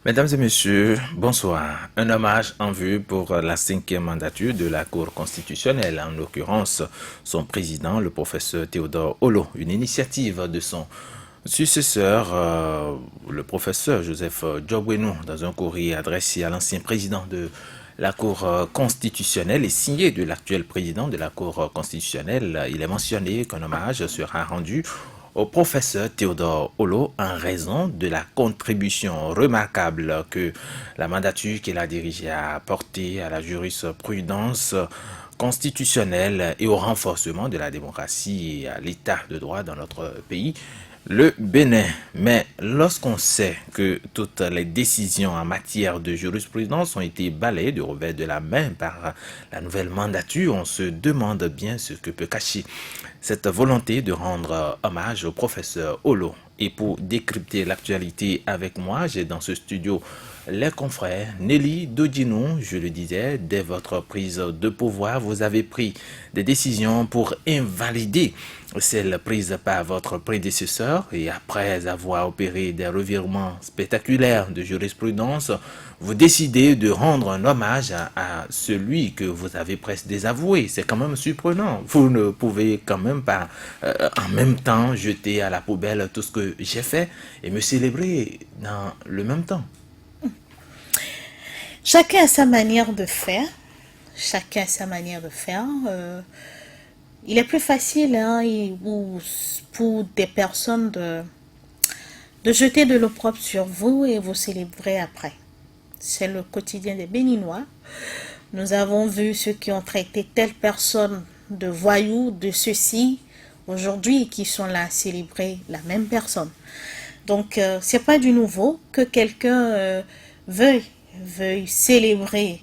Mesdames et messieurs, bonsoir. Un hommage en vue pour la cinquième mandature de la Cour constitutionnelle, en l'occurrence son président, le professeur Théodore Olo. Une initiative de son successeur, le professeur Joseph Djobouenou, dans un courrier adressé à l'ancien président de la Cour constitutionnelle et signé de l'actuel président de la Cour constitutionnelle. Il est mentionné qu'un hommage sera rendu au professeur Théodore Olo en raison de la contribution remarquable que la mandature qu'il a dirigée a apporté à la jurisprudence constitutionnelle et au renforcement de la démocratie et à l'état de droit dans notre pays, le Bénin. Mais lorsqu'on sait que toutes les décisions en matière de jurisprudence ont été balayées du revers de la main par la nouvelle mandature, on se demande bien ce que peut cacher cette volonté de rendre hommage au professeur Olo. Et pour décrypter l'actualité avec moi, j'ai dans ce studio les confrères Nelly Dodinou. Je le disais, dès votre prise de pouvoir, vous avez pris des décisions pour invalider celles prises par votre prédécesseur, et après avoir opéré des revirements spectaculaires de jurisprudence, vous décidez de rendre un hommage à celui que vous avez presque désavoué. C'est quand même surprenant. Vous ne pouvez quand même pas en même temps jeter à la poubelle tout ce que j'ai fait et me célébrer dans le même temps. Chacun a sa manière de faire. Chacun a sa manière de faire. Il est plus facile pour des personnes de jeter de l'opprobre sur vous et vous célébrer après. C'est le quotidien des Béninois. Nous avons vu ceux qui ont traité telle personne de voyous, de ceci, aujourd'hui, qui sont là à célébrer la même personne. Donc, c'est pas du nouveau que quelqu'un veuille célébrer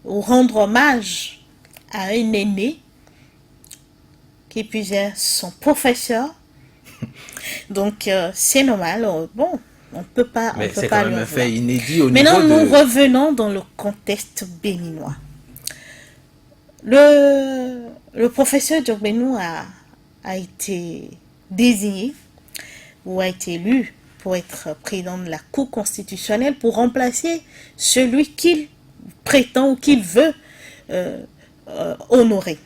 ou rendre hommage à un aîné qui puis être son professeur. Donc, c'est normal. Bon, on peut pas. Mais On peut c'est pas quand même le un fait voir. inédit au Maintenant, niveau nous de... revenons dans le contexte béninois. Le professeur Djobouenou a été désigné ou a été élu pour être président de la Cour constitutionnelle pour remplacer celui qu'il prétend ou qu'il veut honorer.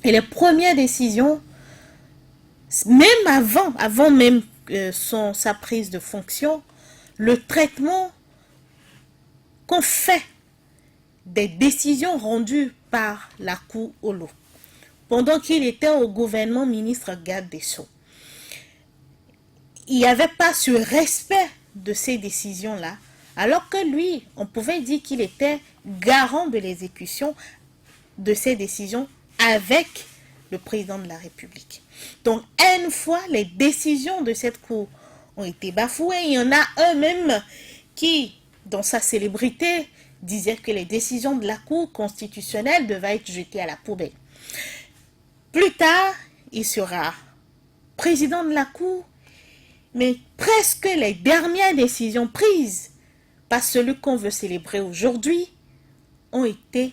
Et les premières décisions, même avant même sa prise de fonction, le traitement qu'on fait des décisions rendues par la Cour Olo, pendant qu'il était au gouvernement ministre garde des Sceaux, il n'y avait pas ce respect de ces décisions-là, alors que lui, on pouvait dire qu'il était garant de l'exécution de ces décisions avec le président de la République. Donc, une fois les décisions de cette cour ont été bafouées, il y en a un même qui, dans sa célébrité, disait que les décisions de la Cour constitutionnelle devaient être jetées à la poubelle. Plus tard, il sera président de la Cour, mais presque les dernières décisions prises par celui qu'on veut célébrer aujourd'hui ont été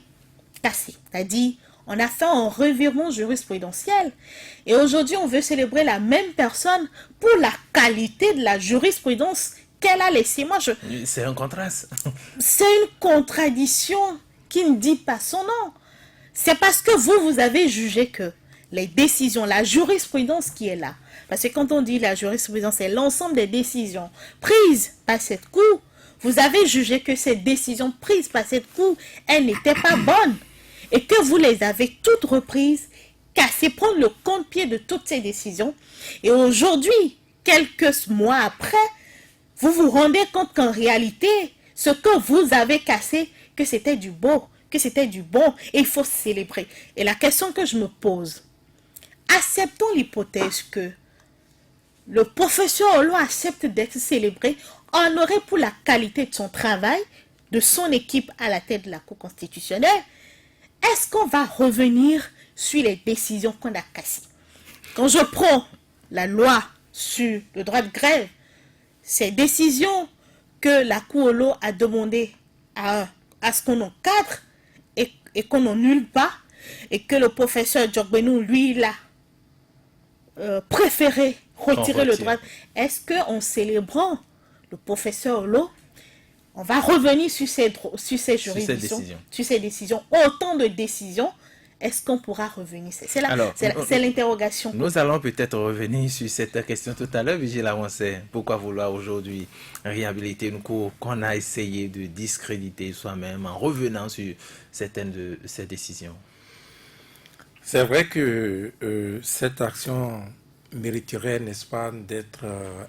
cassées. C'est-à-dire, on a fait un revirement jurisprudentiel et aujourd'hui, on veut célébrer la même personne pour la qualité de la jurisprudence qu'elle a laissée. C'est un contraste. C'est une contradiction qui ne dit pas son nom. C'est parce que vous avez jugé que les décisions, la jurisprudence qui est là, parce que quand on dit la jurisprudence, c'est l'ensemble des décisions prises par cette cour, vous avez jugé que ces décisions prises par cette cour, elles n'étaient pas bonnes et que vous les avez toutes reprises, cassées, prendre le compte-pied de toutes ces décisions. Et aujourd'hui, quelques mois après, vous vous rendez compte qu'en réalité, ce que vous avez cassé, que c'était du beau, que c'était du bon, et il faut célébrer. Et la question que je me pose, acceptons l'hypothèse que le professeur Olo accepte d'être célébré, honoré pour la qualité de son travail, de son équipe à la tête de la Cour constitutionnelle. Est-ce qu'on va revenir sur les décisions qu'on a cassées? Quand je prends la loi sur le droit de grève, ces décisions que la Cour Olo a demandé à ce qu'on en cadre et qu'on n'annule pas, et que le professeur Djobouenou, lui, il a préféré retirer le droit. Est-ce qu'en célébrant le professeur Olo, On va revenir sur ces juridictions, sur ces décisions, autant de décisions. Est-ce qu'on pourra revenir? C'est l'interrogation. Nous allons peut-être revenir sur cette question tout à l'heure, Vigile Avancé. Pourquoi vouloir aujourd'hui réhabiliter une cour qu'on a essayé de discréditer soi-même en revenant sur certaines de ces décisions? C'est vrai que cette action mériterait, n'est-ce pas, d'être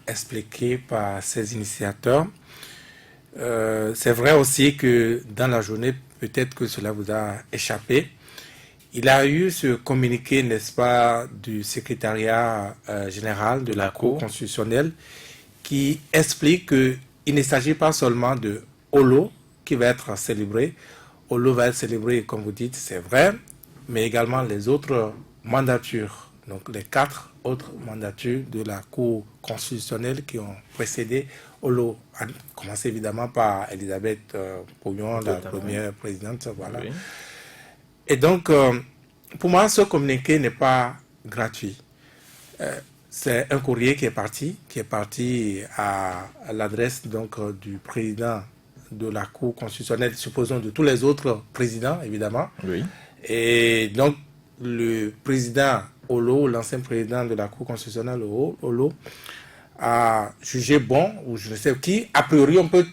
expliquée par ses initiateurs. C'est vrai aussi que dans la journée, peut-être que cela vous a échappé. Il a eu ce communiqué, n'est-ce pas, du secrétariat général de la Cour constitutionnelle qui explique qu'il ne s'agit pas seulement de Olo qui va être célébré. Olo va être célébré, comme vous dites, c'est vrai, mais également les autres mandatures, donc les 4 autres mandatures de la Cour constitutionnelle qui ont précédé Olo, à commencer évidemment par Elisabeth Pouillon, la première présidente, voilà. Oui. Et donc, pour moi, ce communiqué n'est pas gratuit. C'est un courrier qui est parti à l'adresse donc du président de la Cour constitutionnelle, supposons de tous les autres présidents, évidemment. Oui. Et donc, le président Olo, l'ancien président de la Cour constitutionnelle Olo, a jugé bon, ou je ne sais qui, a priori, on peut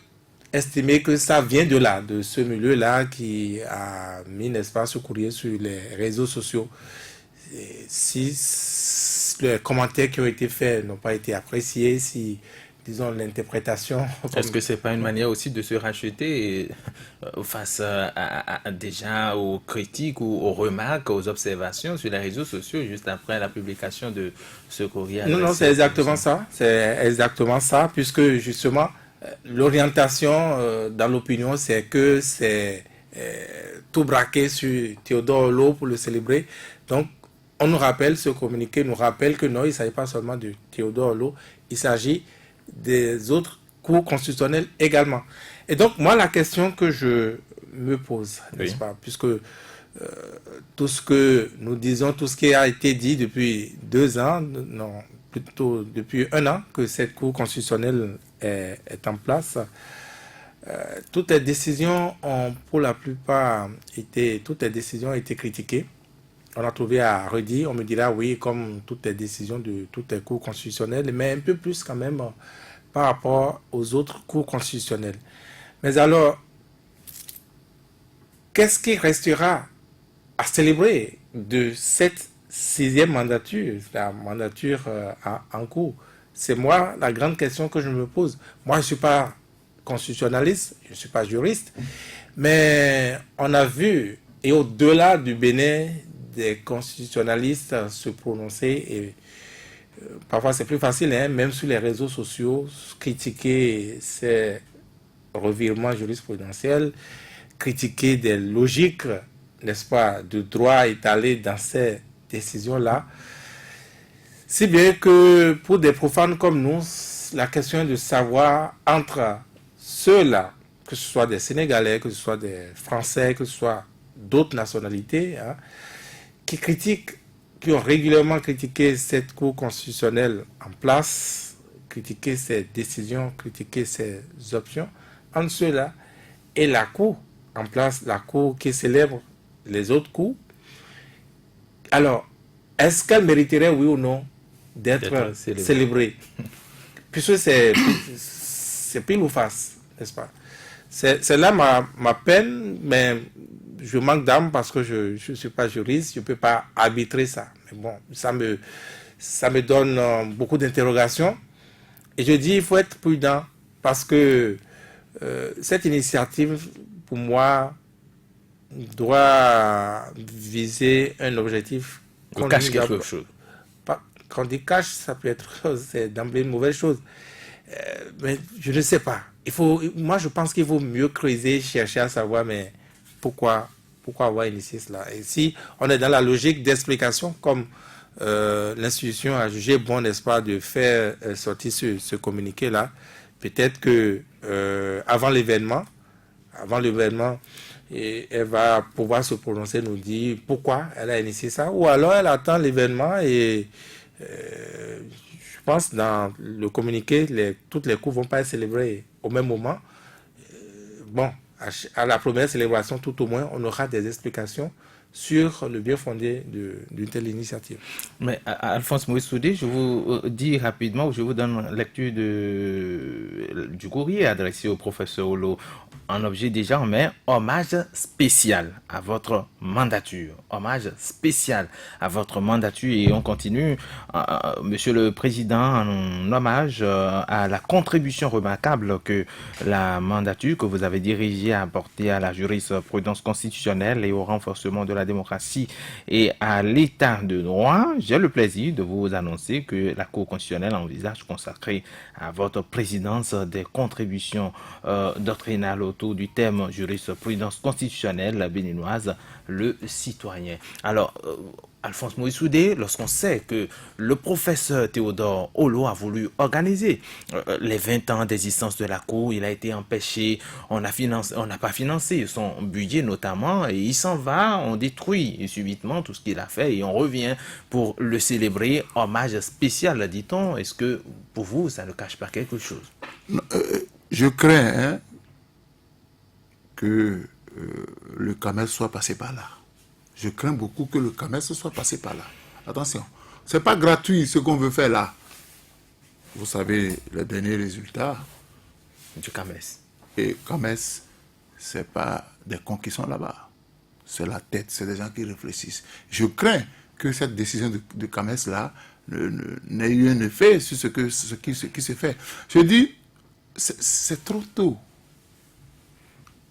estimer que ça vient de là, de ce milieu-là qui a mis, n'est-ce pas, ce courrier sur les réseaux sociaux. Et si les commentaires qui ont été faits n'ont pas été appréciés, si, disons, l'interprétation... Est-ce que ce n'est pas une manière aussi de se racheter face déjà aux critiques ou aux remarques, aux observations sur les réseaux sociaux juste après la publication de ce courrier? Non, c'est exactement ça. C'est exactement ça, puisque justement... L'orientation dans l'opinion, c'est que c'est tout braqué sur Théodore Olo pour le célébrer. Donc, on nous rappelle, ce communiqué nous rappelle que non, il ne s'agit pas seulement de Théodore Olo, il s'agit des autres cours constitutionnels également. Et donc, moi, la question que je me pose, n'est-ce pas, puisque tout ce que nous disons, tout ce qui a été dit depuis 2 ans, non, plutôt depuis 1 an que cette Cour constitutionnelle est en place. Toutes les décisions ont pour la plupart été critiquées. On a trouvé à redire, on me dira oui, comme toutes les décisions de toutes les cours constitutionnelles, mais un peu plus quand même par rapport aux autres cours constitutionnelles. Mais alors, qu'est-ce qui restera à célébrer de cette 6e mandature, la mandature en cours? C'est moi la grande question que je me pose. Moi, je ne suis pas constitutionnaliste, je ne suis pas juriste, mais on a vu, et au-delà du Bénin, des constitutionnalistes se prononcer, et parfois c'est plus facile, hein, même sur les réseaux sociaux, critiquer ces revirements jurisprudentiels, critiquer des logiques, n'est-ce pas, de droit étalé dans ces décisions-là. Si bien que pour des profanes comme nous, la question est de savoir entre ceux-là, que ce soit des Sénégalais, que ce soit des Français, que ce soit d'autres nationalités, hein, qui ont régulièrement critiqué cette Cour constitutionnelle en place, critiqué ces décisions, critiqué ces options, entre ceux-là et la Cour en place, la Cour qui célèbre les autres cours. Alors, est-ce qu'elle mériterait, oui ou non, d'être célébrée? Puisque c'est pile ou face, n'est-ce pas? C'est là ma peine, mais je manque d'âme parce que je ne suis pas juriste, je ne peux pas arbitrer ça. Mais bon, ça me donne beaucoup d'interrogations. Et je dis, il faut être prudent parce que cette initiative, pour moi, doit viser un objectif. On cache quelque chose. Quand on dit cache, ça peut être c'est d'emblée une mauvaise chose. Mais je ne sais pas. Moi, je pense qu'il vaut mieux creuser, chercher à savoir, mais pourquoi avoir initié cela? Et si on est dans la logique d'explication, comme l'institution a jugé bon, n'est-ce pas, de faire sortir ce communiqué-là, peut-être que avant l'événement, et elle va pouvoir se prononcer, nous dire pourquoi elle a initié ça, ou alors elle attend l'événement et je pense dans le communiqué, toutes les cours ne vont pas être célébrées au même moment. bon, à la première célébration, tout au moins, on aura des explications sur le bien fondé d'une telle initiative. Mais Alphonse Moïse Soudé, je vous dis rapidement, je vous donne lecture du courrier adressé au professeur Olo. En objet déjà, on met hommage spécial à votre mandature. Hommage spécial à votre mandature. Et on continue, Monsieur le Président, en hommage à la contribution remarquable que la mandature que vous avez dirigée a apporté à la jurisprudence constitutionnelle et au renforcement de la démocratie et à l'état de droit. J'ai le plaisir de vous annoncer que la Cour constitutionnelle envisage consacrer à votre présidence des contributions doctrinales autour du thème jurisprudence constitutionnelle béninoise, le citoyen. Alors, Alphonse Moïse Soudé, lorsqu'on sait que le professeur Théodore Olo a voulu organiser les 20 ans d'existence de la Cour, il a été empêché, on n'a pas financé son budget notamment, et il s'en va, on détruit subitement tout ce qu'il a fait et on revient pour le célébrer. Hommage spécial, dit-on. Est-ce que pour vous, ça ne cache pas quelque chose? Je crains que le CAMES soit passé par là. Je crains beaucoup que le CAMES soit passé par là. Attention, c'est pas gratuit ce qu'on veut faire là. Vous savez, les derniers résultats du CAMES. Et CAMES, c'est pas des cons qui sont là-bas. C'est la tête, c'est des gens qui réfléchissent. Je crains que cette décision de CAMES là n'ait eu un effet sur ce qui se fait. Je dis, c'est trop tôt.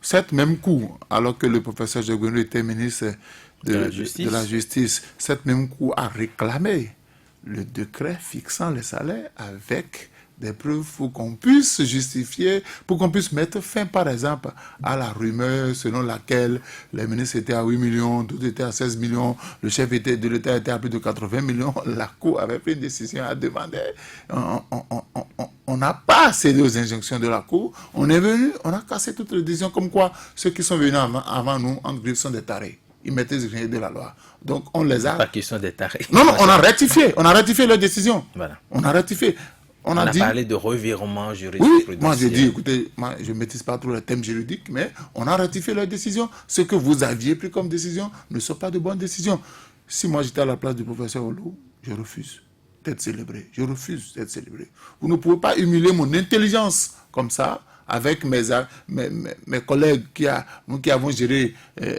Cette même Cour, alors que le professeur Diogwenou était ministre de la Justice, cette même Cour a réclamé le décret fixant les salaires avec des preuves pour qu'on puisse justifier, pour qu'on puisse mettre fin, par exemple, à la rumeur selon laquelle les ministres étaient à 8 millions, d'autres étaient à 16 millions, le chef de l'État était à plus de 80 millions. La Cour avait pris une décision à demander. On n'a pas cédé aux injonctions de la Cour. On est venu, on a cassé toutes les décisions, comme quoi ceux qui sont venus avant nous, en griffes, sont des tarés. Ils mettaient les ingénieurs de la loi. Donc on les a... Pas qu'ils sont des tarés. Non, on a ratifié leurs décisions. Voilà. On a ratifié. On a parlé de revirement juridique. Oui, moi j'ai dit, écoutez, moi, je ne maîtrise pas trop les thèmes juridiques, mais on a ratifié leurs décisions. Ce que vous aviez pris comme décision ne sont pas de bonnes décisions. Si moi j'étais à la place du professeur Olo, je refuse d'être célébré. Je refuse d'être célébré. Vous ne pouvez pas humilier mon intelligence comme ça, avec mes collègues qui avons géré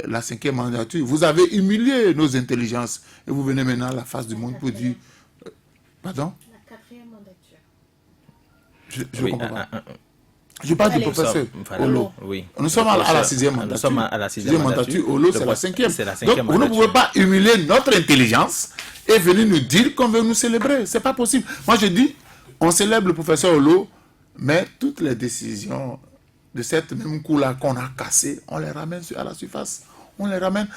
la 5e mandature. Vous avez humilié nos intelligences. Et vous venez maintenant à la face du monde pour dire... Pardon ? La 4e mandature. Je ne comprends pas. Je parle du professeur Olo. Oui. Nous sommes à la 6e mandature. Nous sommes à la 6e mandature. Olo, c'est la 5e. C'est la 5e Donc, vous ne mandature. pouvez pas humilier notre intelligence et venir nous dire qu'on veut nous célébrer. Ce n'est pas possible. Moi, je dis, on célèbre le professeur Olo, mais toutes les décisions de cette même Cour-là qu'on a cassées, on les ramène à la surface. On les ramène.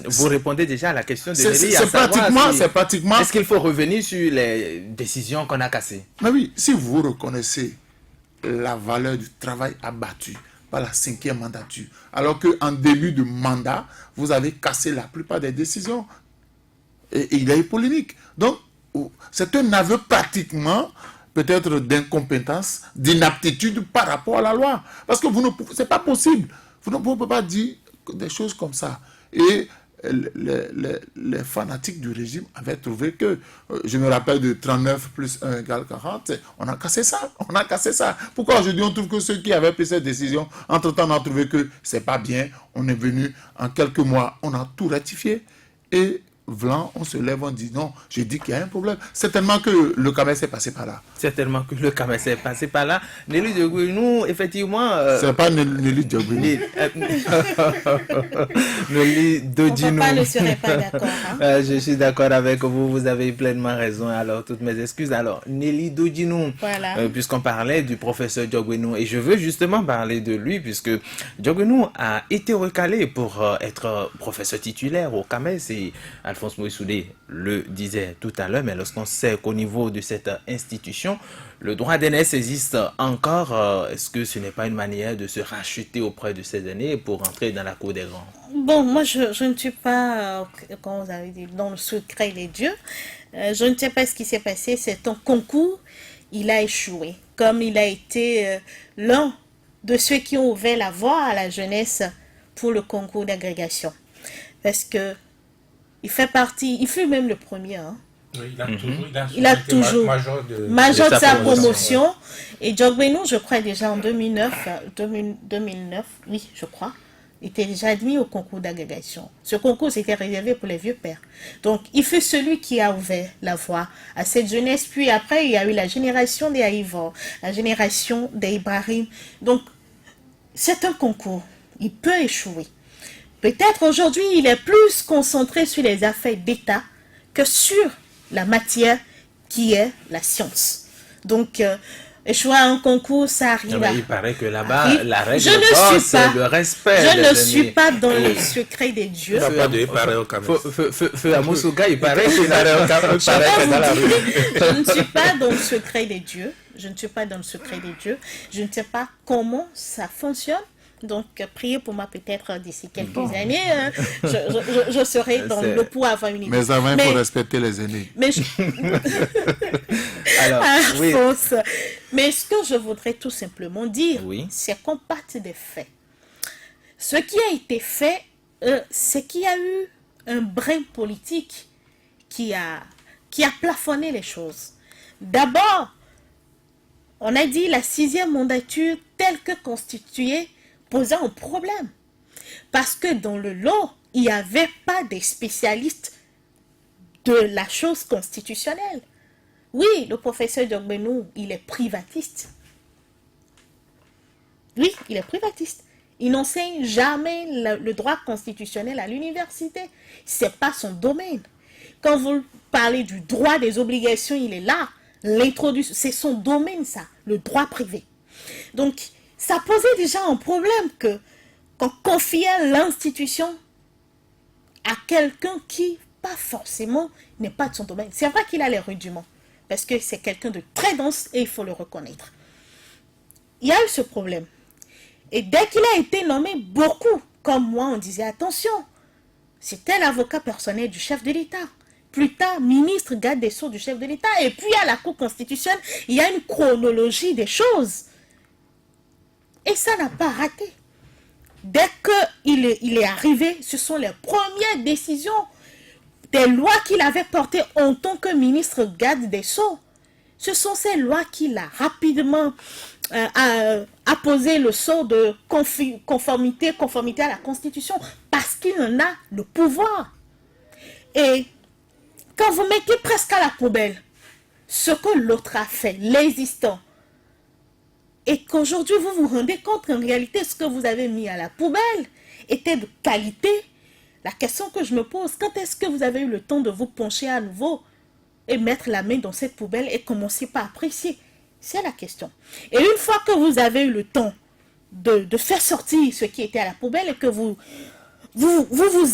Vous répondez déjà à la question de c'est pratiquement... Est-ce qu'il faut revenir sur les décisions qu'on a cassées? Mais oui, si vous reconnaissez la valeur du travail abattu par la 5e mandature, alors qu'en début de mandat, vous avez cassé la plupart des décisions, et il y a eu polémique. Donc, c'est un aveu pratiquement, peut-être d'incompétence, d'inaptitude par rapport à la loi. Parce que c'est pas possible. Vous ne pouvez pas dire des choses comme ça. Et les fanatiques du régime avaient trouvé que, je me rappelle de 39 plus 1 égale 40, on a cassé ça. Pourquoi aujourd'hui on trouve que ceux qui avaient pris cette décision, entre-temps on a trouvé que c'est pas bien, on est venu en quelques mois, on a tout ratifié, et Vlan, on se lève, on dit non, je dis qu'il y a un problème. Certainement que le CAMES est passé par là. Certainement que le CAMES est passé par là. Nelly Diogwenou, effectivement... C'est pas Nelly Diogwenou. Nelly Dodinou. Mon papa ne serait pas d'accord. Hein? Je suis d'accord avec vous, vous avez pleinement raison. Alors, toutes mes excuses. Alors, Nelly Dodinou, voilà. Puisqu'on parlait du professeur Diogwenou, et je veux justement parler de lui, puisque Diogwenou a été recalé pour être professeur titulaire au CAMES, et Alphonse Moïse Soudé le disait tout à l'heure, mais lorsqu'on sait qu'au niveau de cette institution, le droit d'aînesse existe encore, est-ce que ce n'est pas une manière de se racheter auprès de ces aînés pour entrer dans la cour des grands? Bon, moi je ne suis pas, comme vous avez dit, dans le secret des dieux. Je ne sais pas ce qui s'est passé. C'est un concours, il a échoué. Comme il a été l'un de ceux qui ont ouvert la voie à la jeunesse pour le concours d'agrégation. Parce que il fait partie, il fut même le premier, hein. Oui, Il a toujours major de sa promotion. Et Djogbenou, je crois déjà en 2009, oui, je crois, était déjà admis au concours d'agrégation. Ce concours était réservé pour les vieux pères. Donc, il fut celui qui a ouvert la voie à cette jeunesse. Puis après, il y a eu la génération des Aïvor, la génération des Ibrahim. Donc, c'est un concours. Il peut échouer. Peut-être aujourd'hui, il est plus concentré sur les affaires d'État que sur la matière qui est la science. Donc, échouer à un concours, ça arrive. Mais il paraît que là-bas, la règle c'est le respect. Je ne suis pas dans le secret des dieux. Feu Amoussouga, il paraît qu'il je ne suis pas dans le secret des dieux. Je ne suis pas dans le secret des dieux. Je ne sais pas comment ça fonctionne. Donc, priez pour moi peut-être d'ici quelques années. Je serai dans le pour avoir une idée. Mais avant, il faut respecter les aînés. Mais Alors, oui. Mais ce que je voudrais tout simplement dire, c'est qu'on parte des faits. Ce qui a été fait, c'est qu'il y a eu un brin politique qui a plafonné les choses. D'abord, on a dit la 6e mandature telle que constituée posait un problème. Parce que dans le lot, il n'y avait pas des spécialistes de la chose constitutionnelle. Oui, le professeur Djogbenou, il est privatiste. Oui, il est privatiste. Il n'enseigne jamais le droit constitutionnel à l'université. Ce n'est pas son domaine. Quand vous parlez du droit des obligations, il est là. L'introduction, c'est son domaine, ça, le droit privé. Donc, ça posait déjà un problème qu'on confiait l'institution à quelqu'un qui, pas forcément, n'est pas de son domaine. C'est vrai qu'il a les rudiments, parce que c'est quelqu'un de très dense et il faut le reconnaître. Il y a eu ce problème. Et dès qu'il a été nommé, beaucoup, comme moi, on disait attention, c'était l'avocat personnel du chef de l'État. Plus tard, ministre, garde des Sceaux du chef de l'État. Et puis à la Cour constitutionnelle, il y a une chronologie des choses. Et ça n'a pas raté. Dès qu'il est arrivé, ce sont les premières décisions des lois qu'il avait portées en tant que ministre garde des Sceaux. Ce sont ces lois qu'il a rapidement apposé le sceau de conformité à la Constitution parce qu'il en a le pouvoir. Et quand vous mettez presque à la poubelle ce que l'autre a fait, l'existant, et qu'aujourd'hui vous vous rendez compte qu'en réalité ce que vous avez mis à la poubelle était de qualité, la question que je me pose, quand est-ce que vous avez eu le temps de vous pencher à nouveau et mettre la main dans cette poubelle et commencer par apprécier? C'est la question. Et une fois que vous avez eu le temps de faire sortir ce qui était à la poubelle et que vous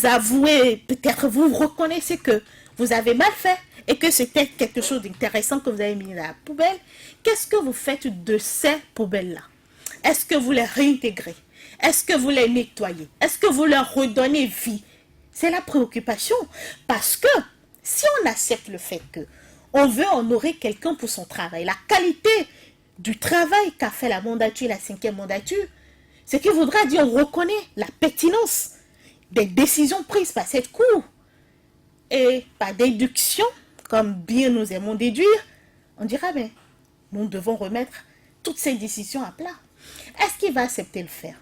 avouez, peut-être vous reconnaissez que vous avez mal fait et que c'était quelque chose d'intéressant que vous avez mis à la poubelle, qu'est-ce que vous faites de ces poubelles-là? Est-ce que vous les réintégrez? Est-ce que vous les nettoyez? Est-ce que vous leur redonnez vie? C'est la préoccupation. Parce que si on accepte le fait que on veut honorer quelqu'un pour son travail, la qualité du travail qu'a fait la mandature, la 5e mandature, ce qui voudra dire on reconnaît la pertinence des décisions prises par cette Cour. Et par déduction, comme bien nous aimons déduire, on dira, mais nous devons remettre toutes ces décisions à plat. Est-ce qu'il va accepter le faire?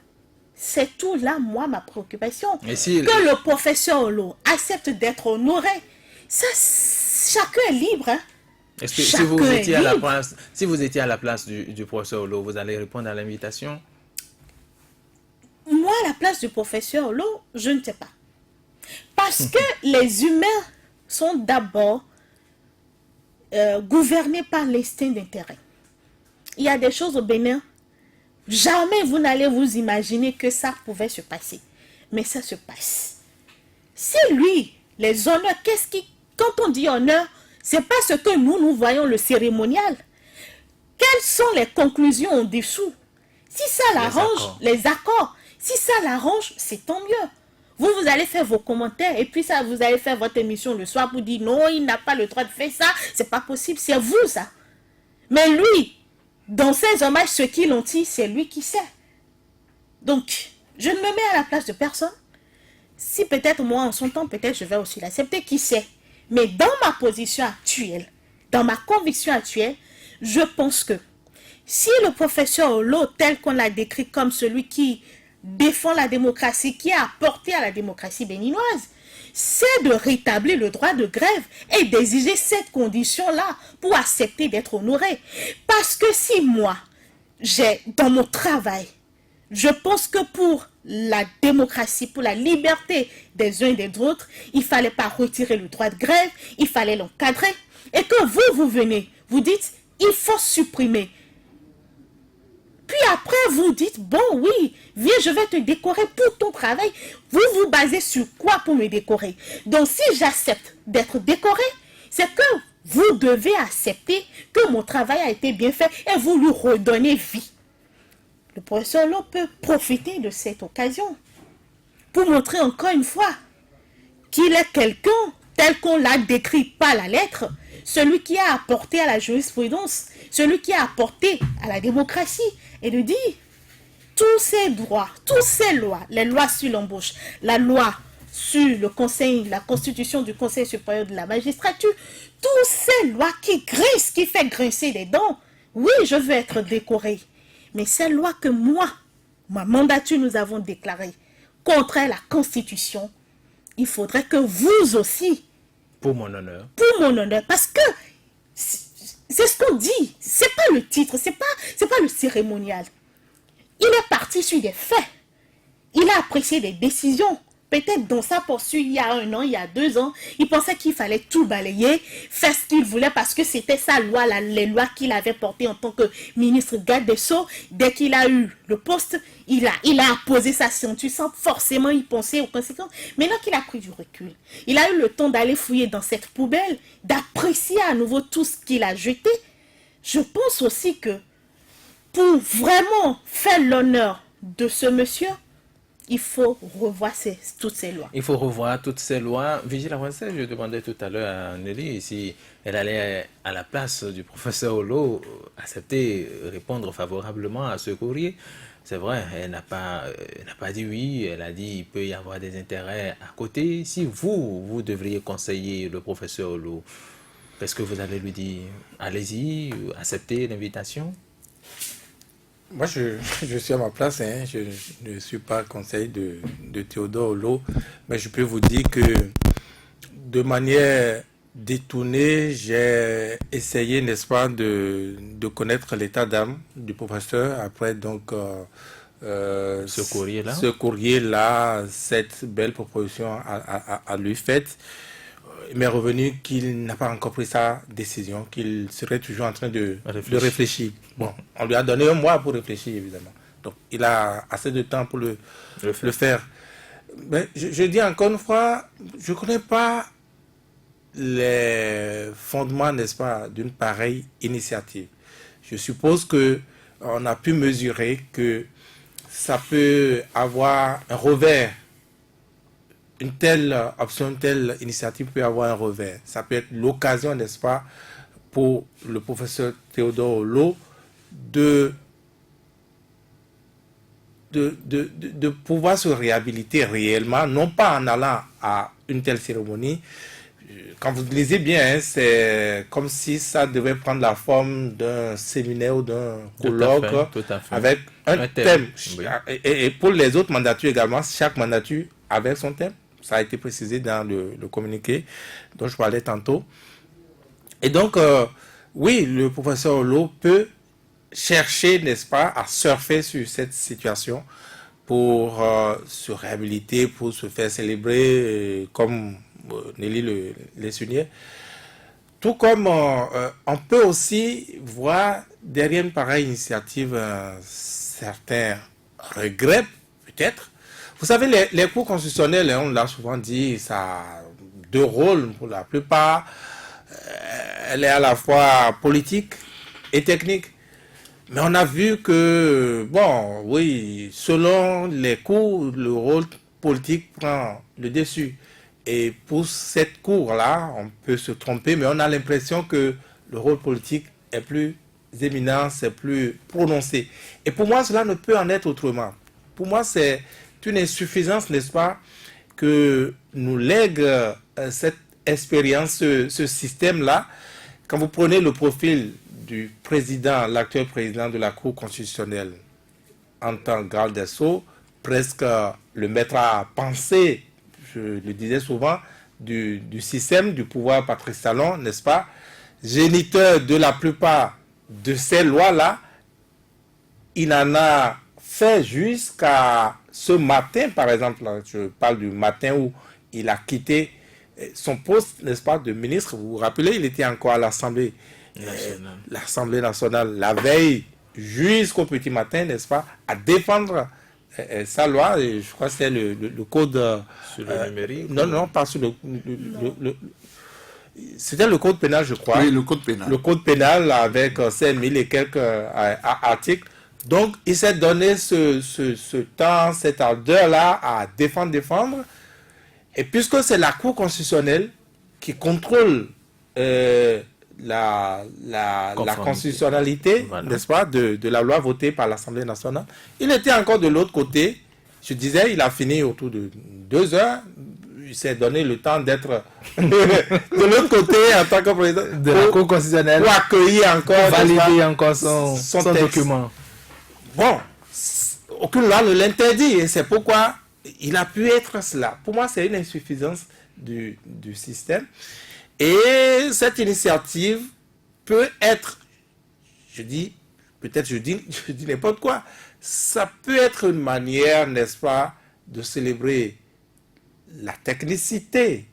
C'est tout là, moi, ma préoccupation. Que le professeur Olo accepte d'être honoré, ça, chacun est libre. Hein? Est-ce que si vous étiez à la place du professeur Olo, vous allez répondre à l'invitation? Moi, à la place du professeur Olo, je ne sais pas. Parce que les humains sont d'abord gouvernés par l'instinct d'intérêt. Il y a des choses au Bénin, jamais vous n'allez vous imaginer que ça pouvait se passer. Mais ça se passe. C'est lui, les honneurs, quand on dit honneur, c'est pas ce que nous voyons le cérémonial. Quelles sont les conclusions en dessous? Si ça l'arrange, les accords. Si ça l'arrange, c'est tant mieux. Vous allez faire vos commentaires et puis ça, vous allez faire votre émission le soir pour dire non, il n'a pas le droit de faire ça, c'est pas possible, c'est vous ça. Mais lui, dans ses hommages, ce qu'il ont dit, c'est lui qui sait. Donc, je ne me mets à la place de personne. Si peut-être moi, en son temps, peut-être je vais aussi l'accepter, qui sait. Mais dans ma position actuelle, dans ma conviction actuelle, je pense que si le professeur Olo, tel qu'on l'a décrit comme celui qui défend la démocratie, qui a apporté à la démocratie béninoise, c'est de rétablir le droit de grève et d'exiger cette condition-là pour accepter d'être honoré. Parce que si moi, j'ai dans mon travail, je pense que pour la démocratie, pour la liberté des uns et des autres, il ne fallait pas retirer le droit de grève, il fallait l'encadrer. Et que vous venez, vous dites, il faut supprimer. Puis après, vous dites, bon, oui, viens, je vais te décorer pour ton travail. Vous vous basez sur quoi pour me décorer? Donc, si j'accepte d'être décoré, c'est que vous devez accepter que mon travail a été bien fait et vous lui redonnez vie. Le professeur Lo peut profiter de cette occasion pour montrer encore une fois qu'il est quelqu'un tel qu'on l'a décrit par la lettre, celui qui a apporté à la jurisprudence, celui qui a apporté à la démocratie, et de dire tous ces droits, toutes ces lois, les lois sur l'embauche, la loi sur le conseil, la constitution du Conseil supérieur de la magistrature, toutes ces lois qui grincent, qui fait grincer les dents, oui, je veux être décoré. Mais ces lois que moi, ma mandature, nous avons déclarées contre la Constitution, il faudrait que vous aussi, pour mon honneur, parce que c'est ce qu'on dit, c'est pas le titre, c'est pas le cérémonial. Il est parti sur des faits. Il a apprécié des décisions. Peut-être dans sa poursuite, il y a 1 an, il y a 2 ans, il pensait qu'il fallait tout balayer, faire ce qu'il voulait parce que c'était sa loi, les lois qu'il avait portées en tant que ministre garde des Sceaux. Dès qu'il a eu le poste, il a posé sa ceinture sans forcément y penser aux conséquences. Maintenant qu'il a pris du recul, il a eu le temps d'aller fouiller dans cette poubelle, d'apprécier à nouveau tout ce qu'il a jeté. Je pense aussi que pour vraiment faire l'honneur de ce monsieur, il faut revoir toutes ces lois. Il faut revoir toutes ces lois. Vigile Avancée, je demandais tout à l'heure à Nelly si elle allait, à la place du professeur Olo, accepter, répondre favorablement à ce courrier. C'est vrai, elle n'a pas dit oui, elle a dit qu'il peut y avoir des intérêts à côté. Si vous devriez conseiller le professeur Olo, est-ce que vous allez lui dire, allez-y, acceptez l'invitation? Moi, je suis à ma place, hein. Je ne suis pas conseiller de Théodore Olo, mais je peux vous dire que de manière détournée, j'ai essayé, n'est-ce pas, de connaître l'état d'âme du professeur après donc ce courrier-là, cette belle proposition à lui faite. Il m'est revenu qu'il n'a pas encore pris sa décision, qu'il serait toujours en train de réfléchir. Bon, on lui a donné 1 mois pour réfléchir, évidemment. Donc, il a assez de temps pour le faire. Mais je dis encore une fois, je ne connais pas les fondements, n'est-ce pas, d'une pareille initiative. Je suppose qu'on a pu mesurer que ça peut avoir un revers. Une telle option, une telle initiative peut avoir un revers. Ça peut être l'occasion, n'est-ce pas, pour le professeur Théodore Olo de pouvoir se réhabiliter réellement, non pas en allant à une telle cérémonie. Quand vous lisez bien, hein, c'est comme si ça devait prendre la forme d'un séminaire ou d'un colloque avec un thème. Oui. Et pour les autres mandatures également, chaque mandature avait son thème. Ça a été précisé dans le communiqué dont je parlais tantôt. Et donc, oui, le professeur Olo peut chercher, n'est-ce pas, à surfer sur cette situation pour se réhabiliter, pour se faire célébrer, comme Nelly le soulignait. Tout comme on peut aussi voir derrière une pareille initiative certains regrets, peut-être. Vous savez, les cours constitutionnels, on l'a souvent dit, ça a 2 rôles pour la plupart. Elle est à la fois politique et technique. Mais on a vu que, bon, oui, selon les cours, le rôle politique prend le dessus. Et pour cette cour-là, on peut se tromper, mais on a l'impression que le rôle politique est plus éminent, c'est plus prononcé. Et pour moi, cela ne peut en être autrement. pour moi, c'est une insuffisance, n'est-ce pas, que nous lègue cette expérience, ce système-là. Quand vous prenez le profil du président, l'actuel président de la Cour constitutionnelle, en tant que garde des Sceaux, presque le maître à penser, je le disais souvent, du système, du pouvoir Patrice Talon, n'est-ce pas, géniteur de la plupart de ces lois-là, il en a fait jusqu'à ce matin, par exemple, je parle du matin où il a quitté son poste, n'est-ce pas, de ministre. Vous vous rappelez, il était encore à l'Assemblée nationale la veille jusqu'au petit matin, n'est-ce pas, à défendre sa loi. Et je crois que c'est le code... sur le numérique. Non, pas sur c'était le code pénal, je crois. Oui, le code pénal. Le code pénal avec 5000 et quelques articles. Donc, il s'est donné ce temps, cette ardeur-là à défendre. Et puisque c'est la Cour constitutionnelle qui contrôle la constitutionnalité, voilà, n'est-ce pas, de la loi votée par l'Assemblée nationale, il était encore de l'autre côté. Je disais, il a fini autour de 2 heures. Il s'est donné le temps d'être de l'autre côté en tant que président de la Cour constitutionnelle pour accueillir encore, valider encore son document. Bon, aucune loi ne l'interdit et c'est pourquoi il a pu être cela. Pour moi, c'est une insuffisance du système. Et cette initiative peut être, je dis n'importe quoi, ça peut être une manière, n'est-ce pas, de célébrer la technicité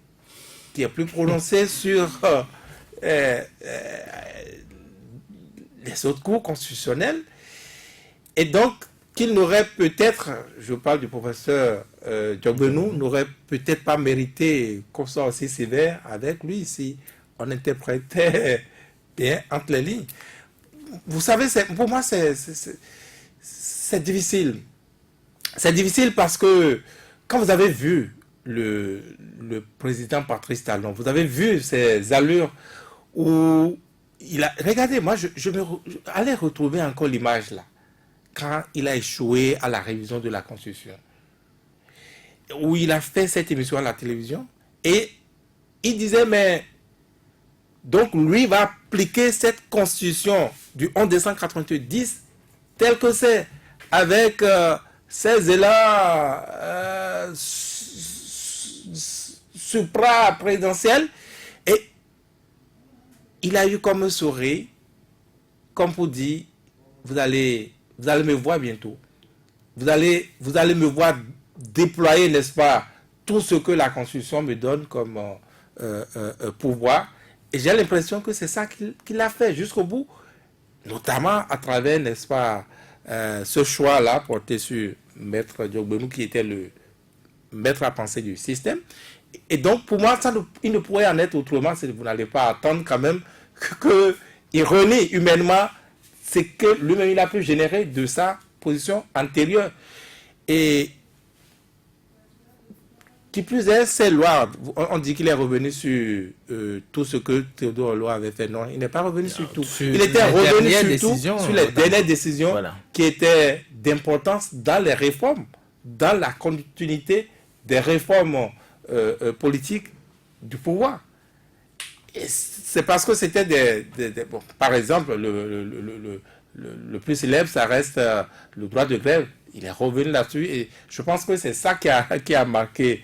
qui est plus prononcée sur les autres cours constitutionnels. Et donc, qu'il n'aurait peut-être, je parle du professeur Diogbenou, n'aurait peut-être pas mérité qu'on soit aussi sévère avec lui si on interprétait bien entre les lignes. Vous savez, pour moi, c'est difficile. C'est difficile parce que quand vous avez vu le président Patrice Talon, vous avez vu ses allures où il a... Regardez, moi, allez retrouver encore l'image là, quand il a échoué à la révision de la Constitution, où il a fait cette émission à la télévision, et il disait, mais donc lui va appliquer cette Constitution du 11 décembre 1990 telle que c'est, avec ces élans supra-présidentiels, et il a eu comme un sourire, comme pour dire, vous allez me voir bientôt. Vous allez me voir déployer, n'est-ce pas, tout ce que la Constitution me donne comme pouvoir. Et j'ai l'impression que c'est ça qu'il a fait jusqu'au bout, notamment à travers, n'est-ce pas, ce choix-là porté sur Maître Diogbenou, qui était le maître à penser du système. Et donc, pour moi, il ne pourrait en être autrement si vous n'allez pas attendre quand même qu'il renie humainement ce que lui-même il a pu générer de sa position antérieure. Et qui plus est, ces lois, on dit qu'il est revenu sur tout ce que Théodore Olo avait fait. Non, il n'est pas revenu sur tout. Il était revenu sur les dernières décisions, voilà, qui étaient d'importance dans les réformes, dans la continuité des réformes politiques du pouvoir. Et c'est parce que c'était bon, par exemple, le plus célèbre, ça reste le droit de grève. Il est revenu là-dessus et je pense que c'est ça qui a marqué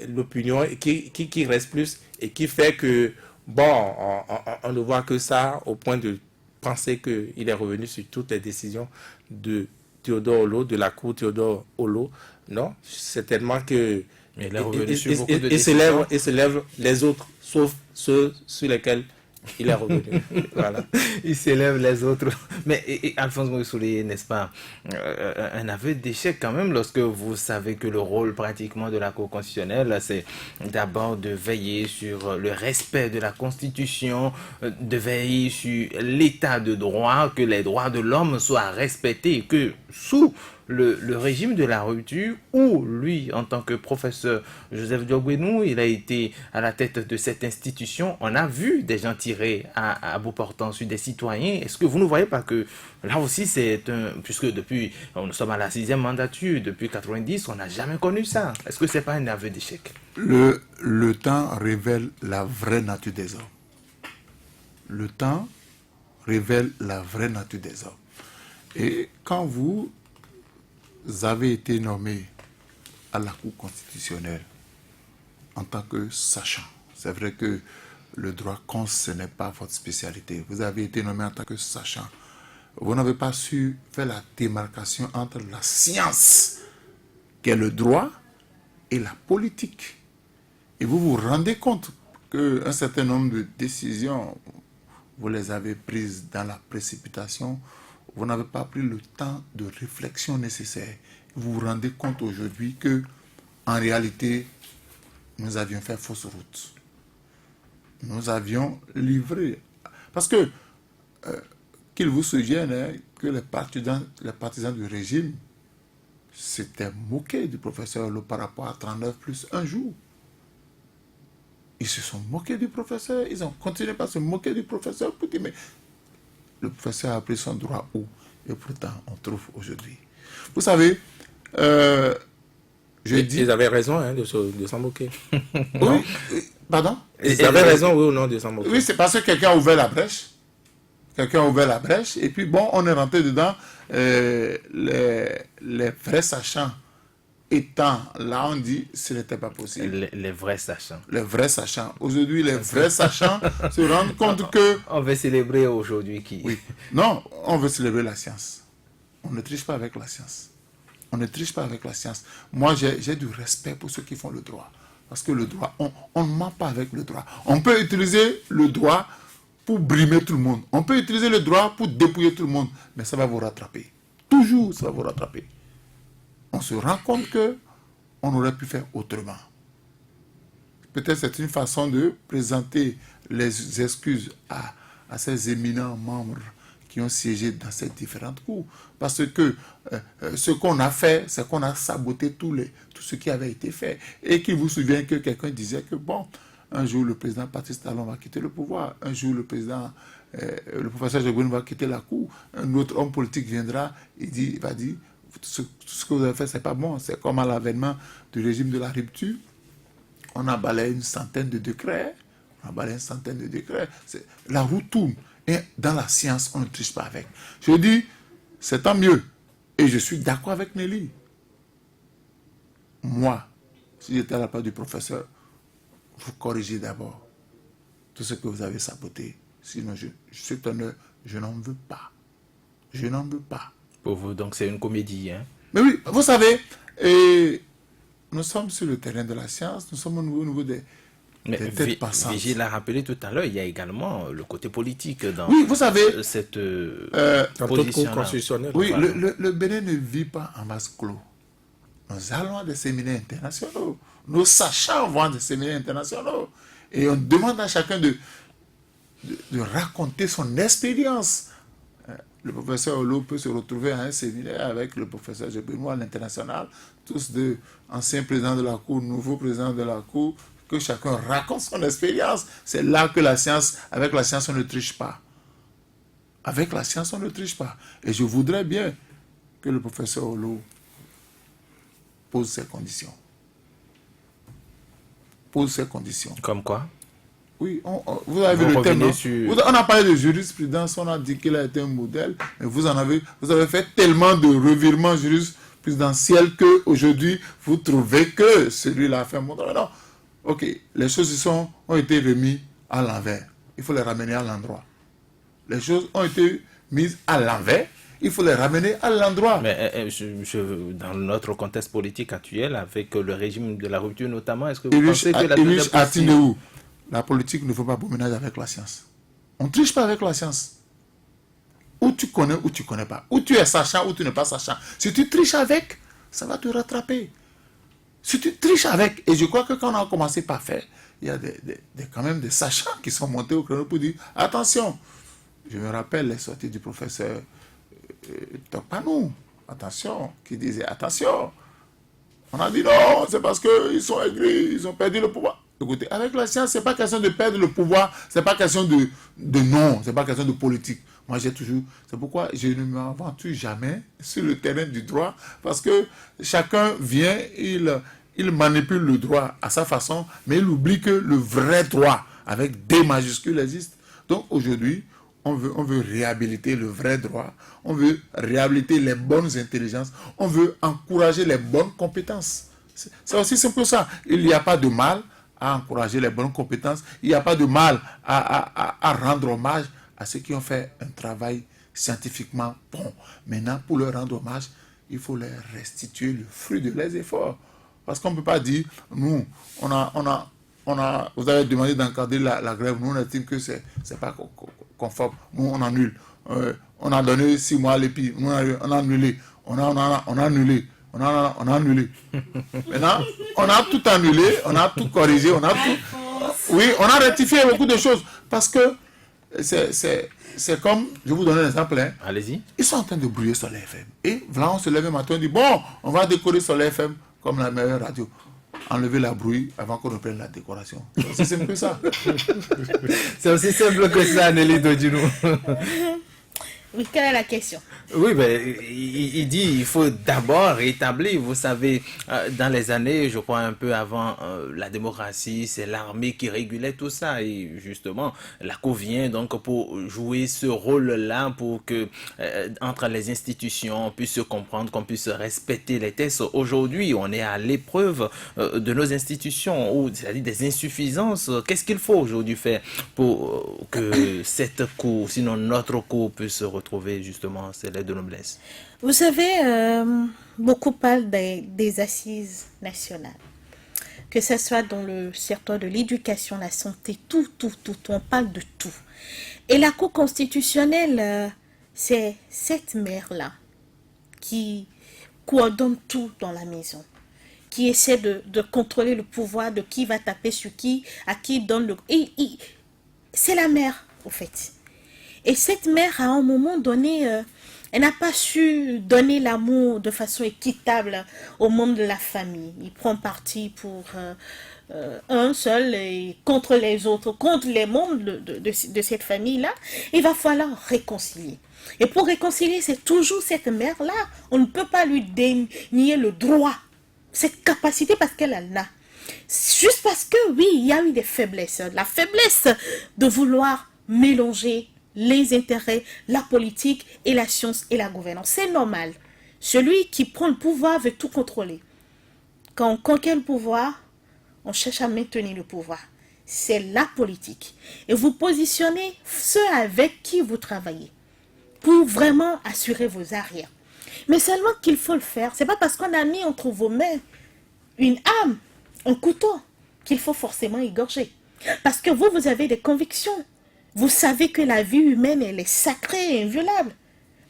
l'opinion et qui reste plus et qui fait que, bon, on ne voit que ça au point de penser qu'il est revenu sur toutes les décisions de Théodore Olo, de la Cour Théodore Olo. Non, c'est tellement que... Mais il est revenu sur beaucoup de décisions. Et s'élève les autres, sauf ceux sur lesquels il est revenu. Voilà. Il s'élève les autres. Mais Alphonse Moïsouli, n'est-ce pas, un aveu d'échec quand même lorsque vous savez que le rôle pratiquement de la Cour constitutionnelle, c'est d'abord de veiller sur le respect de la Constitution, de veiller sur l'état de droit, que les droits de l'homme soient respectés, que sous le régime de la rupture, où lui, en tant que professeur Joseph Diogbenou, il a été à la tête de cette institution, on a vu des gens tirer à bout portant sur des citoyens. Est-ce que vous ne voyez pas que là aussi c'est un... Puisque depuis, nous sommes à la 6e mandature, depuis 90, on n'a jamais connu ça. Est-ce que c'est pas un aveu d'échec? Le temps révèle la vraie nature des hommes. Le temps révèle la vraie nature des hommes. Et quand vous avez été nommé à la Cour constitutionnelle en tant que sachant, c'est vrai que le droit cons, ce n'est pas votre spécialité. Vous avez été nommé en tant que sachant. Vous n'avez pas su faire la démarcation entre la science, qui est le droit, et la politique. Et vous vous rendez compte qu'un certain nombre de décisions, vous les avez prises dans la précipitation, vous n'avez pas pris le temps de réflexion nécessaire. Vous vous rendez compte aujourd'hui que, en réalité, nous avions fait fausse route. Nous avions livré. Parce que, qu'il vous souvienne, hein, que les partisans du régime s'étaient moqués du professeur Hulot par rapport à 39 plus un jour. Ils se sont moqués du professeur, ils ont continué par se moquer du professeur pour dire, mais le professeur a pris son droit où? Et pourtant, on trouve aujourd'hui. Vous savez, ils avaient raison hein, de s'en moquer. Oui, pardon? Ils avaient raison, oui ou non, de s'en moquer. Oui, c'est parce que quelqu'un a ouvert la brèche. Quelqu'un a ouvert la brèche, et puis bon, on est rentré dedans. Les vrais sachants étant là, on dit ce n'était pas possible. Les vrais sachants. Les vrais sachants. Aujourd'hui, les vrais sachants se rendent compte que... On veut célébrer aujourd'hui qui... Oui. Non, on veut célébrer la science. On ne triche pas avec la science. On ne triche pas avec la science. Moi, j'ai du respect pour ceux qui font le droit. Parce que le droit, on ne ment pas avec le droit. On peut utiliser le droit pour brimer tout le monde. On peut utiliser le droit pour dépouiller tout le monde. Mais ça va vous rattraper. Toujours, ça va vous rattraper. On se rend compte que on aurait pu faire autrement. Peut-être c'est une façon de présenter les excuses à ces éminents membres qui ont siégé dans ces différentes cours. Parce que ce qu'on a fait, c'est qu'on a saboté tout ce qui avait été fait. Et qu'il vous souvient que quelqu'un disait que, bon, un jour le président Patrice Talon va quitter le pouvoir, un jour le professeur Diogbenou va quitter la cour, un autre homme politique viendra, il va dire, ce que vous avez fait, c'est pas bon. C'est comme à l'avènement du régime de la rupture. On a balayé une centaine de décrets. La roue tourne. Et dans la science, on ne triche pas avec. Je dis, c'est tant mieux. Et je suis d'accord avec Nelly. Moi, si j'étais à la place du professeur, vous corrigez d'abord tout ce que vous avez saboté. Sinon, cet honneur, je n'en veux pas. Je n'en veux pas. Pour vous, donc c'est une comédie, hein? Mais oui, vous savez, nous sommes sur le terrain de la science, nous sommes au niveau des têtes passantes. Vigile l'a rappelé tout à l'heure, il y a également le côté politique dans oui, vous savez, cette position. Oui, voilà. le Bénin ne vit pas en vase clos. Nous allons à des séminaires internationaux. Nos sachants vont à des séminaires internationaux. Et on demande à chacun de raconter son expérience. Le professeur Hulot peut se retrouver à un séminaire avec le professeur Diogbenou à l'international, tous deux anciens présidents de la Cour, nouveaux présidents de la Cour, que chacun raconte son expérience. C'est là que avec la science, on ne triche pas. Avec la science, on ne triche pas. Et je voudrais bien que le professeur Hulot pose ses conditions. Pose ses conditions. Comme quoi? Oui, vous avez vu le thème. On a parlé de jurisprudence, on a dit qu'il a été un modèle, mais vous avez fait tellement de revirements jurisprudentiels qu'aujourd'hui, vous trouvez que celui-là a fait un modèle. Non. Ok, les choses ont été remises à l'envers. Il faut les ramener à l'endroit. Les choses ont été mises à l'envers. Il faut les ramener à l'endroit. Mais dans notre contexte politique actuel, avec le régime de la rupture notamment, est-ce que vous pensez que la deuxième possible... La politique ne fait pas beau ménage avec la science. On ne triche pas avec la science. Ou tu connais ou tu ne connais pas. Ou tu es sachant ou tu n'es pas sachant. Si tu triches avec, ça va te rattraper. Si tu triches avec, et je crois que quand on a commencé par faire, il y a quand même des sachants qui sont montés au créneau pour dire attention. Je me rappelle les sorties du professeur Tokpanou. attention, qui disaient attention. On a dit non, c'est parce qu'ils sont aigris, ils ont perdu le pouvoir. Écoutez, avec la science, c'est pas question de perdre le pouvoir, c'est pas question de non, c'est pas question de politique. Moi, j'ai toujours... C'est pourquoi je ne m'aventure jamais sur le terrain du droit, parce que chacun vient, il manipule le droit à sa façon, mais il oublie que le vrai droit, avec des majuscules, existe. Donc aujourd'hui, on veut réhabiliter le vrai droit, on veut réhabiliter les bonnes intelligences, on veut encourager les bonnes compétences. C'est aussi simple que ça. Il n'y a pas de mal à encourager les bonnes compétences, il n'y a pas de mal à rendre hommage à ceux qui ont fait un travail scientifiquement bon. Maintenant, pour leur rendre hommage, il faut leur restituer le fruit de leurs efforts. Parce qu'on ne peut pas dire, nous, vous avez demandé d'encadrer la grève, nous on estime que c'est pas conforme, nous on annule. On a donné 6 mois à l'EPI, on a annulé, on a annulé. On a annulé. Maintenant, on a tout annulé, on a tout corrigé, on a tout... Oui, on a rectifié beaucoup de choses. Parce que c'est comme, je vous donne un exemple. Hein. Allez-y. Ils sont en train de brouiller sur les FM. Et voilà, on se lève un matin, on dit, bon, on va décorer sur les FM comme la meilleure radio. Enlever la bruit avant qu'on reprenne la décoration. C'est aussi simple que ça. C'est aussi simple que ça, Nelly Dodjinou. Oui, quelle est la question? Oui, ben, il dit il faut d'abord rétablir, vous savez, dans les années, je crois un peu avant la démocratie, c'est l'armée qui régulait tout ça et justement, la Cour vient donc pour jouer ce rôle-là pour que entre les institutions, on puisse se comprendre, qu'on puisse respecter les textes. Aujourd'hui, on est à l'épreuve de nos institutions, ou c'est-à-dire des insuffisances. Qu'est-ce qu'il faut aujourd'hui faire pour que cette Cour, sinon notre Cour, puisse se retrouver justement ces lettres de noblesse? Vous savez, beaucoup parlent des assises nationales. Que ce soit dans le secteur de l'éducation, la santé, tout, on parle de tout. Et la Cour constitutionnelle, c'est cette mère-là qui coordonne tout dans la maison, qui essaie de contrôler le pouvoir, de qui va taper sur qui, à qui donne le... c'est la mère, au fait. Et cette mère, à un moment donné, elle n'a pas su donner l'amour de façon équitable aux membres de la famille. Il prend parti pour un seul et contre les autres, contre les membres de cette famille-là. Il va falloir réconcilier. Et pour réconcilier, c'est toujours cette mère-là. On ne peut pas lui dénier le droit, cette capacité parce qu'elle en a. Juste parce que, oui, il y a eu des faiblesses. La faiblesse de vouloir mélanger les intérêts, la politique et la science et la gouvernance. C'est normal. Celui qui prend le pouvoir veut tout contrôler. Quand on conquiert le pouvoir, on cherche à maintenir le pouvoir. C'est la politique. Et vous positionnez ceux avec qui vous travaillez pour vraiment assurer vos arrières. Mais seulement qu'il faut le faire. C'est pas parce qu'on a mis entre vos mains une arme, un couteau, qu'il faut forcément égorger. Parce que vous avez des convictions. Vous savez que la vie humaine, elle est sacrée et inviolable.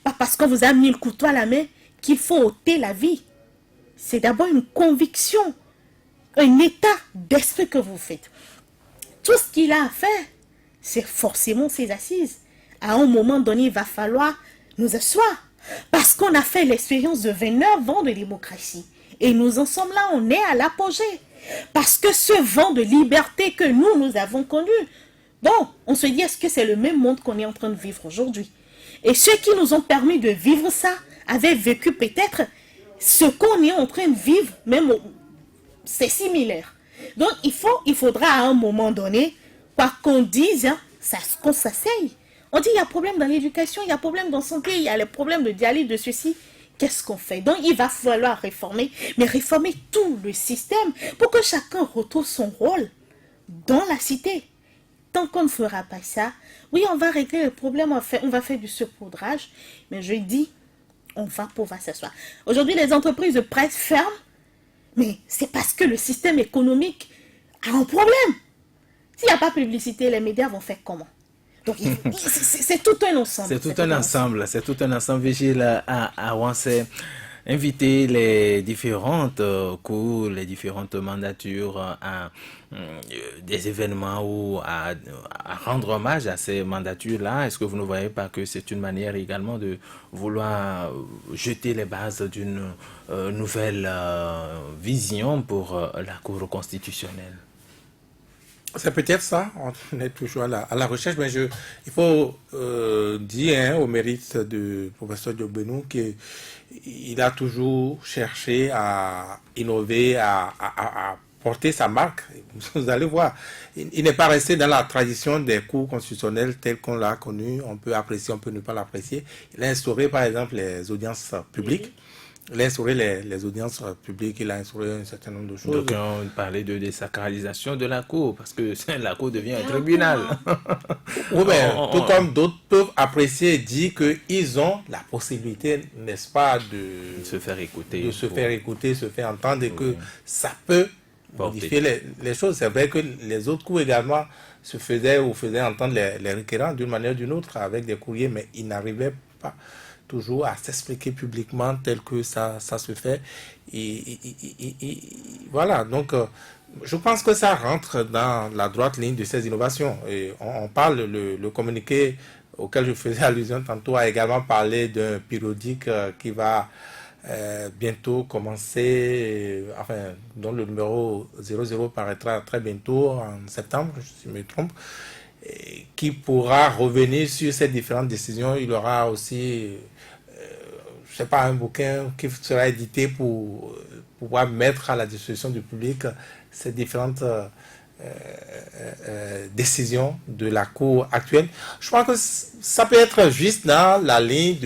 Pas parce qu'on vous a mis le couteau à la main qu'il faut ôter la vie. C'est d'abord une conviction, un état d'esprit que vous faites. Tout ce qu'il a à faire, c'est forcément ses assises. À un moment donné, il va falloir nous asseoir. Parce qu'on a fait l'expérience de 29 ans de démocratie. Et nous en sommes là, on est à l'apogée. Parce que ce vent de liberté que nous avons connu, bon, on se dit, est-ce que c'est le même monde qu'on est en train de vivre aujourd'hui? Et ceux qui nous ont permis de vivre ça avaient vécu peut-être ce qu'on est en train de vivre, même c'est similaire. Donc, il faudra à un moment donné, quoi qu'on dise, hein, qu'on s'asseye. On dit, il y a problème dans l'éducation, il y a problème dans la santé, il y a les problèmes de dialyse, de ceci. Qu'est-ce qu'on fait? Donc, il va falloir réformer, mais réformer tout le système pour que chacun retrouve son rôle dans la cité. Tant qu'on ne fera pas ça, oui, on va régler le problème, on va faire du saupoudrage, mais je dis, on va pouvoir s'asseoir. Aujourd'hui, les entreprises de presse ferment, mais c'est parce que le système économique a un problème. S'il n'y a pas de publicité, les médias vont faire comment? Donc, c'est tout un ensemble. C'est tout un ensemble, Vigile à Wansé. inviter les différentes cours, les différentes mandatures à des événements ou à rendre hommage à ces mandatures-là? Est-ce que vous ne voyez pas que c'est une manière également de vouloir jeter les bases d'une nouvelle vision pour la Cour constitutionnelle? C'est peut-être ça, on est toujours à la recherche, mais il faut dire au mérite du professeur Diogbenou qu'il a toujours cherché à innover, à porter sa marque. Vous allez voir, il n'est pas resté dans la tradition des cours constitutionnels tels qu'on l'a connu. On peut apprécier, on peut ne pas l'apprécier. Il a instauré par exemple les audiences publiques. Il a instauré les audiences publiques, il a instauré un certain nombre de choses. Donc on parlait de désacralisation de la Cour, parce que la Cour devient un tribunal. Oui, mais tout comme d'autres peuvent apprécier et dire qu'ils ont la possibilité, n'est-ce pas, de se faire écouter. De se faire écouter, se faire entendre, et que ça peut modifier les choses. C'est vrai que les autres cours également se faisaient ou faisaient entendre les requérants d'une manière ou d'une autre avec des courriers, mais ils n'arrivaient pas toujours à s'expliquer publiquement tel que ça se fait. Voilà, donc je pense que ça rentre dans la droite ligne de ces innovations. Et on parle, le communiqué auquel je faisais allusion tantôt a également parlé d'un périodique qui va bientôt commencer, enfin, dont le numéro 00 paraîtra très bientôt, en septembre, si je me trompe, qui pourra revenir sur ces différentes décisions. Il y aura aussi je sais pas, un bouquin qui sera édité pour pouvoir mettre à la disposition du public ces différentes décisions de la Cour actuelle. Je pense que ça peut être juste dans la ligne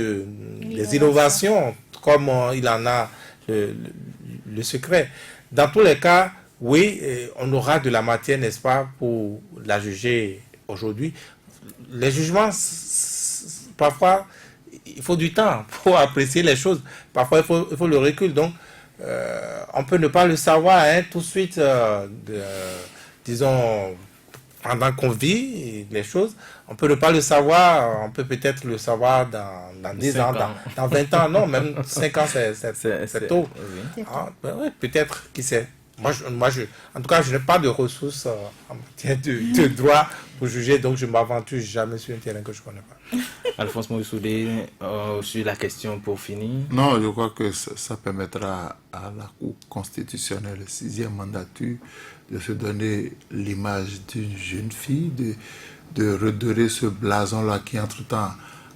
des innovations, comme il en a le secret. Dans tous les cas, oui, on aura de la matière, n'est-ce pas, pour la juger aujourd'hui. Les jugements, parfois, il faut du temps pour apprécier les choses. Parfois, il faut le recul. Donc, on peut ne pas le savoir tout de suite, disons, pendant qu'on vit les choses. On peut ne pas le savoir. On peut peut-être le savoir dans 10 ans, dans 20 ans. Non, même 5 ans, c'est tôt. Oui. Ah, ben ouais, peut-être, qui sait. Moi, en tout cas, je n'ai pas de ressources en matière de droit pour juger, donc je ne m'aventure jamais sur un terrain que je ne connais pas. Alphonse Moïsoudé, sur la question pour finir. Non, je crois que ça permettra à la Cour constitutionnelle, 6e mandature, de se donner l'image d'une jeune fille, de redorer ce blason-là qui, entre-temps,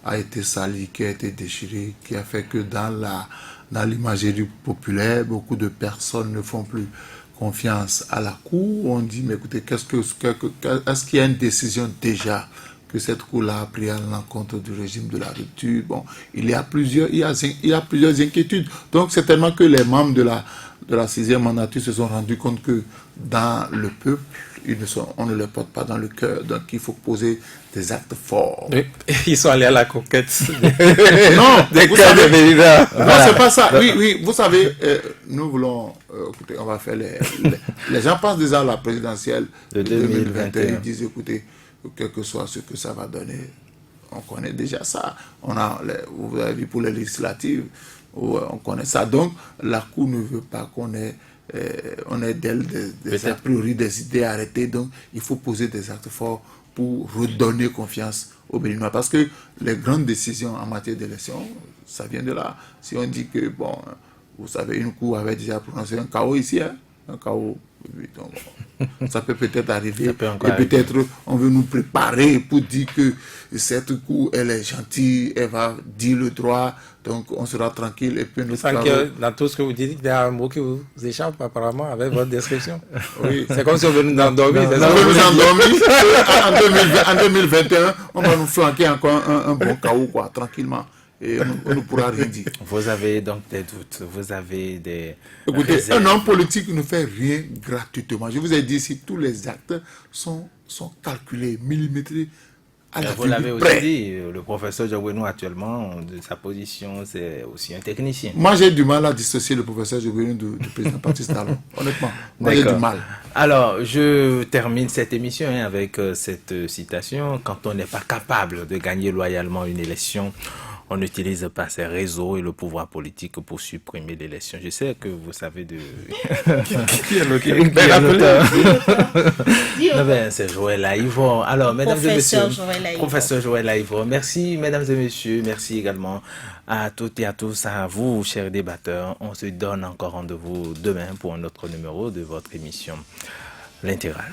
a été sali, qui a été déchiré, qui a fait que dans l'imagerie populaire, beaucoup de personnes ne font plus confiance à la Cour. On dit, mais écoutez, est-ce qu'il y a une décision déjà que cette Cour-là a pris à l'encontre du régime de la rupture? Bon, il y a plusieurs inquiétudes. Donc, c'est tellement que les membres de la 6e mandature se sont rendus compte que dans le peuple, on ne les porte pas dans le cœur. Donc, il faut poser des actes forts. Oui. Ils sont allés à la conquête. Non, c'est pas ça. Oui, vous savez, nous voulons, écoutez, on va faire les gens pensent déjà à la présidentielle de 2021. Ils disent, écoutez, quel que soit ce que ça va donner, on connaît déjà ça. Vous avez vu pour les législatives, on connaît ça. Donc, la Cour ne veut pas qu'on ait d'elle des a priori, des idées arrêtées. Donc, il faut poser des actes forts pour redonner confiance aux Béninois. Parce que les grandes décisions en matière d'élection, ça vient de là. Si on dit que, bon, vous savez, une Cour avait déjà prononcé un chaos ici, un chaos. Donc, ça peut peut-être arriver. Et peut-être on veut nous préparer pour dire que cette Cour, elle est gentille, elle va dire le droit, donc on sera tranquille. Et puis nous dans tout ce que vous dites, il y a un mot qui vous échappe apparemment avec votre description. Oui. C'est comme si on veut nous endormir. On veut nous endormir. En 2021, on va nous flanquer encore un bon chaos, quoi, tranquillement. Et on ne pourra rien dire. Vous avez donc des doutes, vous avez des... Écoutez, un homme politique ne fait rien gratuitement. Je vous ai dit ici, tous les actes sont calculés, millimétrés. Vous l'avez aussi dit, le professeur Diogbenou actuellement, de sa position, c'est aussi un technicien. Moi, j'ai du mal à dissocier le professeur Diogbenou du président Patrice Talon, honnêtement. Moi, j'ai du mal. Alors, je termine cette émission avec cette citation. Quand on n'est pas capable de gagner loyalement une élection, on n'utilise pas ces réseaux et le pouvoir politique pour supprimer l'élection. Je sais que vous savez de... Qui est l'auteur? C'est Joël Aïvo. Alors, mesdames et messieurs, professeur Joël Aïvo, merci mesdames et messieurs, merci également à toutes et à tous, à vous, chers débatteurs. On se donne encore rendez-vous demain pour un autre numéro de votre émission, L'Intégral.